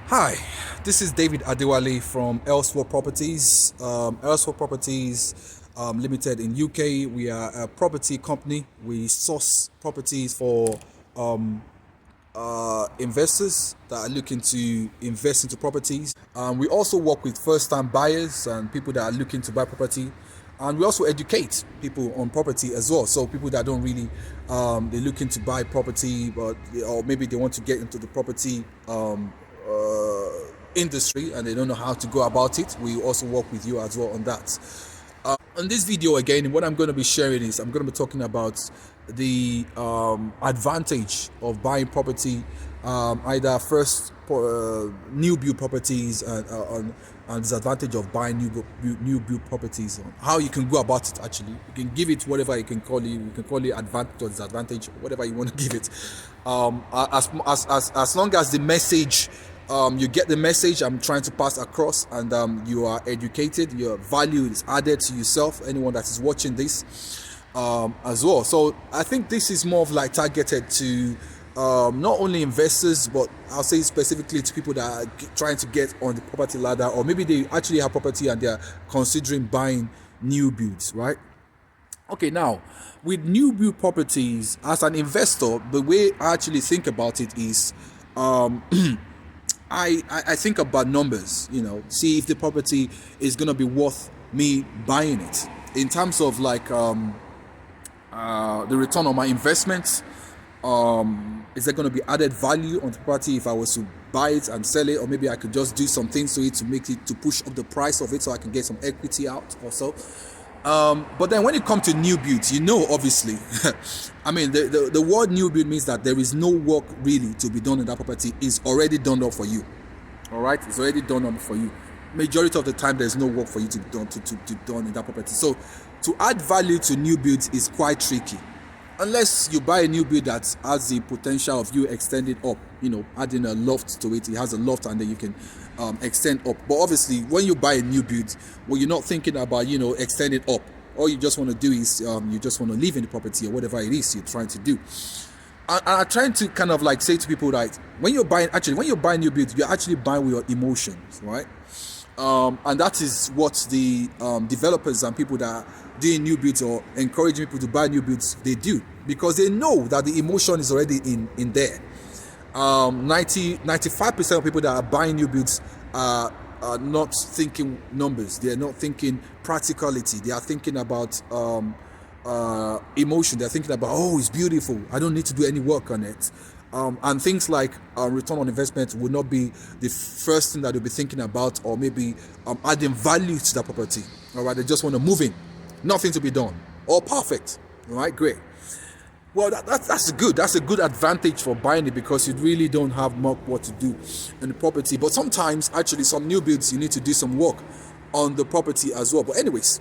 Hi, this is David Adewale from Elsewhere Properties. Elsewhere Properties Limited in UK. We are a property company. We source properties for investors that are looking to invest into properties. We also work with first-time buyers and people that are looking to buy property. And we also educate people on property as well. So people that don't really, they're looking to buy property, or maybe they want to get into the property industry and they don't know how to go about it. We also work with you as well on that. In this video again, what I'm going to be sharing is I'm going to be talking about the advantage of buying property, either first new build properties and disadvantage of buying new build properties. How you can go about it. Actually, you can give it whatever you can call it. You can call it advantage or disadvantage, whatever you want to give it. As long as the message. You get the message I'm trying to pass across, and you are educated, your value is added to yourself, anyone that is watching this as well. So I think this is more of like targeted to not only investors, but I'll say specifically to people that are trying to get on the property ladder, or maybe they actually have property and they're considering buying new builds, right? Okay, now with new build properties, as an investor, the way I actually think about it is I think about numbers, see if the property is going to be worth me buying it in terms of like the return on my investment. Is there going to be added value on the property if I was to buy it and sell it, or maybe I could just do some things to it to make it, to push up the price of it so I can get some equity out or so. But then when it comes to new builds, obviously, I mean, the word new build means that there is no work really to be done in that property. Is already done up for you. All right, it's already done up for you. Majority of the time, there's no work for you to be done to done in that property. So to add value to new builds is quite tricky, unless you buy a new build that has the potential of you extending up, adding a loft to it. It has a loft and then you can extend up. But obviously, when you buy a new build, well, you're not thinking about, extending up. All you just want to do is you just want to live in the property or whatever it is you're trying to do. And I'm trying to kind of like say to people that when you're buying new builds, you're actually buying with your emotions, right? And that is what the developers and people that are doing new builds or encouraging people to buy new builds, they do, because they know that the emotion is already in there. 95% of people that are buying new builds are not thinking numbers. They're not thinking practicality. They are thinking about emotion. They're thinking about, oh, it's beautiful, I don't need to do any work on it. And things like return on investment would not be the first thing that they'll be thinking about, or maybe adding value to that property. All right, they just want to move in, nothing to be done, all perfect. All right, great. Well, that's good. That's a good advantage for buying it, because you really don't have much what to do in the property. But sometimes, actually, some new builds, you need to do some work on the property as well. But anyways,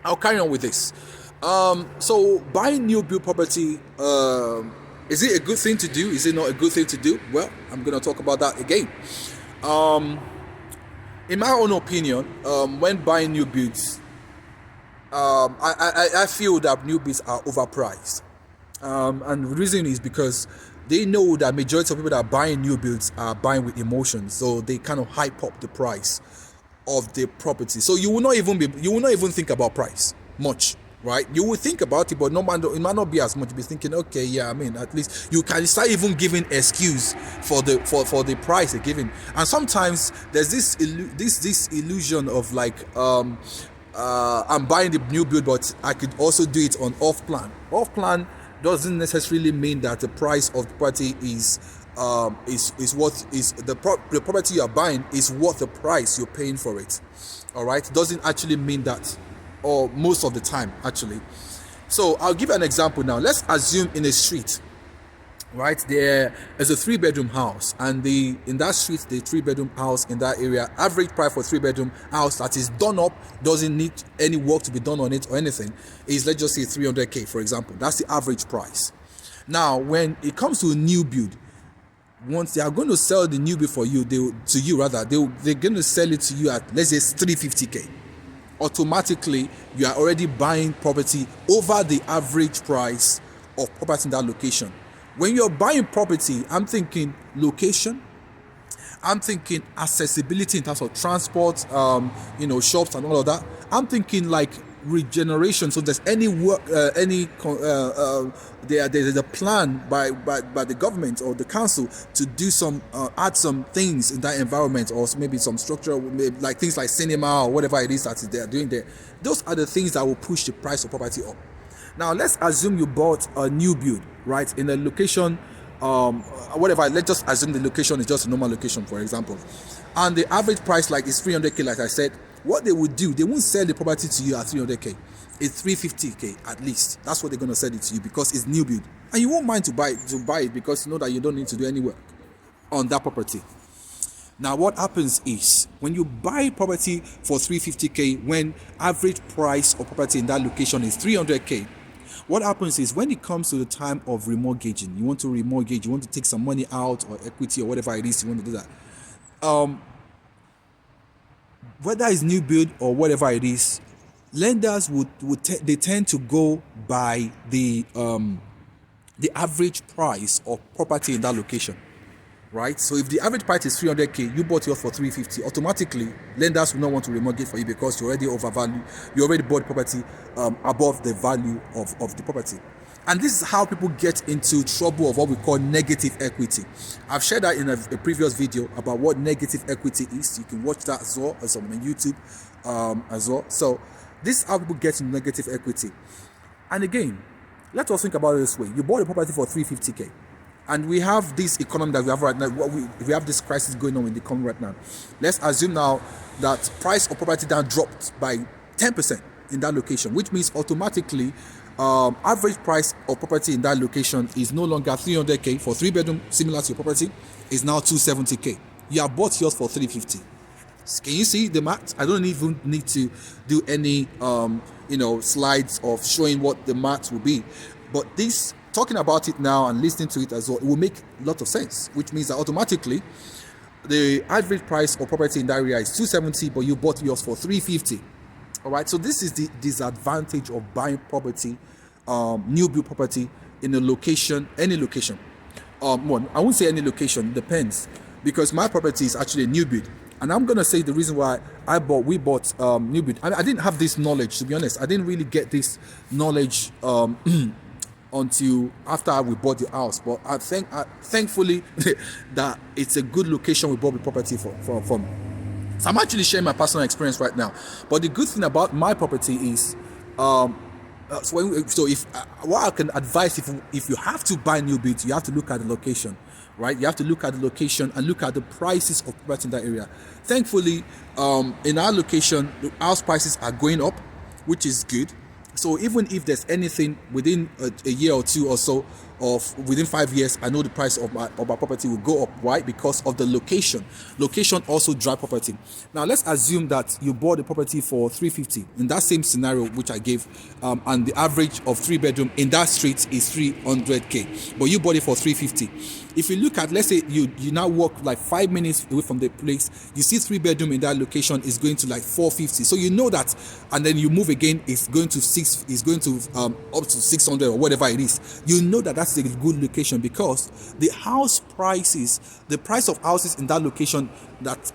I'll carry on with this. So buying new build property, is it a good thing to do? Is it not a good thing to do? Well, I'm going to talk about that again. In my own opinion, when buying new builds, I feel that new builds are overpriced. And the reason is because they know that majority of people that are buying new builds are buying with emotions, so they kind of hype up the price of the property. So you will not even think about price much, right? You will think about it, but it might not be as much. You'll be thinking, okay, yeah, I mean, at least you can start even giving excuse for the price they're giving. And sometimes there's this illusion of like, I'm buying the new build, but I could also do it on off plan. Off plan doesn't necessarily mean that the price of the property is what is the property you are buying is worth the price you're paying for it. All right, doesn't actually mean that, or most of the time actually. So I'll give you an example now. Let's assume in a street, right, there is a 3-bedroom house, and in that street, the 3-bedroom house in that area, average price for 3-bedroom house that is done up, doesn't need any work to be done on it or anything, is, let's just say, 300k, for example. That's the average price. Now when it comes to a new build, once they are going to sell the new build for you, they're going to sell it to you at, let's say, 350k. Automatically you are already buying property over the average price of property in that location. When you're buying property, I'm thinking location, I'm thinking accessibility in terms of transport, shops and all of that. I'm thinking like regeneration. So there's any work, there's a plan by the government or the council to do some add some things in that environment, or maybe some structural, like things like cinema or whatever it is that they are doing there. Those are the things that will push the price of property up. Now let's assume you bought a new build, right, in a location, whatever. Let's just assume the location is just a normal location, for example, and the average price like is 300k. Like I said, what they would do, they won't sell the property to you at 300k. It's 350k at least. That's what they're gonna sell it to you, because it's new build, and you won't mind to buy it because you know that you don't need to do any work on that property. Now what happens is, when you buy property for 350k, when average price of property in that location is 300k, what happens is, when it comes to the time of remortgaging, you want to remortgage, you want to take some money out or equity or whatever it is you want to do that, whether it's new build or whatever it is, lenders they tend to go by the average price of property in that location, right? So if the average price is 300k, you bought yours for 350, automatically lenders will not want to remortgage for you, because you already overvalue, you already bought property above the value of the property. And this is how people get into trouble of what we call negative equity. I've shared that in a previous video about what negative equity is. You can watch that as well as on YouTube as well. So this is how people get into negative equity. And again, let us think about it this way. You bought a property for 350k. And we have this economy that we have right now. We have this crisis going on in the economy right now. Let's assume now that price of property down dropped by 10% in that location, which means automatically average price of property in that location is no longer 300k for 3-bedroom similar to your property, is now 270k. You have bought yours for 350. Can you see the math? I don't even need to do any slides of showing what the math will be, but this, talking about it now and listening to it as well, it will make a lot of sense, which means that automatically the average price of property in that area is 270, but you bought yours for 350. All right, so this is the disadvantage of buying property, new build property in a location, any location. I won't say any location, depends, because my property is actually a new build, and I'm gonna say the reason why we bought new build. I didn't have this knowledge, to be honest. I didn't really get this knowledge until after we bought the house. But thankfully that it's a good location we bought the property from. So I'm actually sharing my personal experience right now. But the good thing about my property is, what I can advise, if you have to buy new builds, you have to look at the location, right? You have to look at the location and look at the prices of property in that area. Thankfully, in our location, the house prices are going up, which is good. So even if there's anything within a year or two or so, within 5 years, I know the price of my property will go up. Why? Because of the location. Location also drives property. Now let's assume that you bought the property for 350 in that same scenario which I gave, and the average of 3-bedroom in that street is 300k, but you bought it for 350. If you look at, let's say you now walk like 5 minutes away from the place, you see 3-bedroom in that location is going to like 450. So you know that, and then you move again, it's going to up to 600 or whatever it is. You know that that's a good location, because the house prices, the price of houses in that location that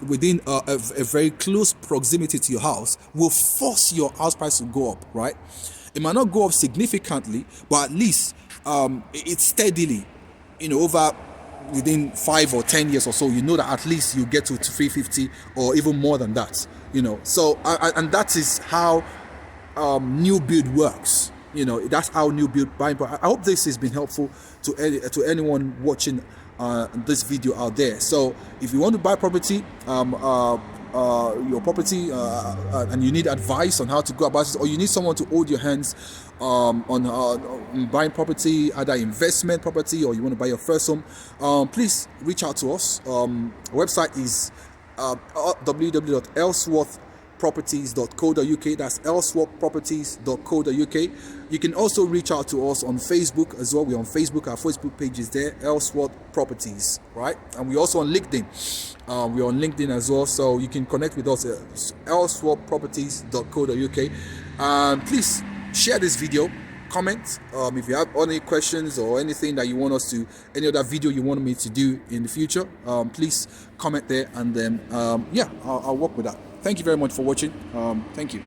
within a very close proximity to your house will force your house price to go up, right? It might not go up significantly, but at least it's steadily, over within 5 or 10 years or so, you know that at least you get to 350 or even more than that, So and that is how new build works. That's how new build buying. But I hope this has been helpful to anyone watching this video out there. So if you want to buy property, your property, and you need advice on how to go about it, or you need someone to hold your hands on buying property, either investment property, or you want to buy your first home, please reach out to us. Our website is www.ellsworthproperties.co.uk. That's ellsworthproperties.co.uk. You can also reach out to us on Facebook as well. We're on Facebook. Our Facebook page is there, Ellsworth Properties, right? And we're also on LinkedIn. We're on LinkedIn as well, so you can connect with us at ellsworthproperties.co.uk. Please share this video comment. If you have any questions or anything that you want us to, any other video you want me to do in the future, please comment there, and then yeah, I'll work with that. Thank you very much for watching. Thank you.